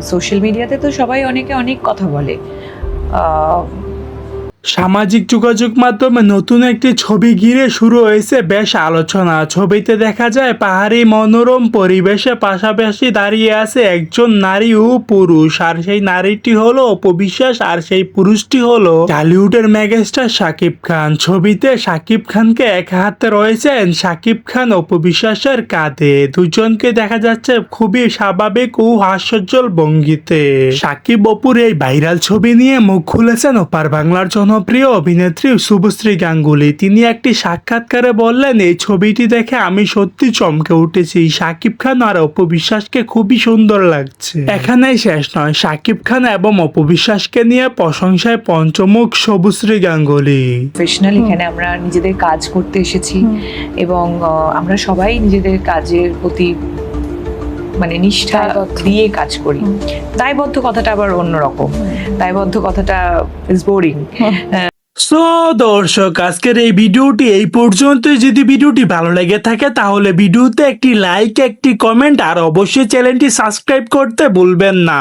Social মিডিয়াতে তো সবাই অনেকে অনেক কথা বলে। সামাজিক যোগাযোগ মাধ্যমে নতুন একটি ছবি ঘিরে শুরু হয়েছে বেশ আলোচনা। ছবিতে দেখা যায় পাহাড়ি মনোরম পরিবেশে পাশাপাশি দাঁড়িয়ে আছে একজন নারী ও পুরুষ, আর সেই নারীটি হলো অপবিশ্বাস আর সেই পুরুষটি হলো টলিউডের মেগাস্টার শাকিব খান। ছবিতে শাকিব খানকে এক হাতে রয়েছেন শাকিব খান অপবিশ্বাসের কাঁধে। দুজনকে দেখা যাচ্ছে খুবই স্বাভাবিক ও হাস্যোজ্জ্বল ভঙ্গিতে। শাকিব অপুর এই ভাইরাল ছবি নিয়ে মুখ খুলেছেন ওপার বাংলার জনপ্রিয় অভিনেত্রী শুভশ্রী গাঙ্গুলী। তিনি একটি সাক্ষাৎকারে বললেন, এই ছবিটি দেখে আমি সত্যি চমকে উঠেছি। শাকিব খান আর অপবিশ্বাসকে খুবই সুন্দর লাগছে। এখানেই শেষ নয়, শাকিব খান এবং অপবিশ্বাসকে নিয়ে প্রশংসায় পঞ্চমুখ শুভশ্রী গাঙ্গুলী। প্রফেশনাল, এখানে আমরা নিজেদের কাজ করতে এসেছি এবং আমরা সবাই নিজেদের কাজের প্রতি মানে নিষ্ঠা দিয়ে কাজ করি। দায়বদ্ধ কথাটা আবার অন্যরকম, দায়বদ্ধ কথাটা ইজ বোরিং। সো দর্শক, আজকের এই ভিডিওটি এই পর্যন্ত। যদি ভিডিওটি ভালো লেগে থাকে তাহলে ভিডিওতে একটি লাইক, একটি কমেন্ট আর অবশ্যই চ্যানেলটি সাবস্ক্রাইব করতে ভুলবেন না।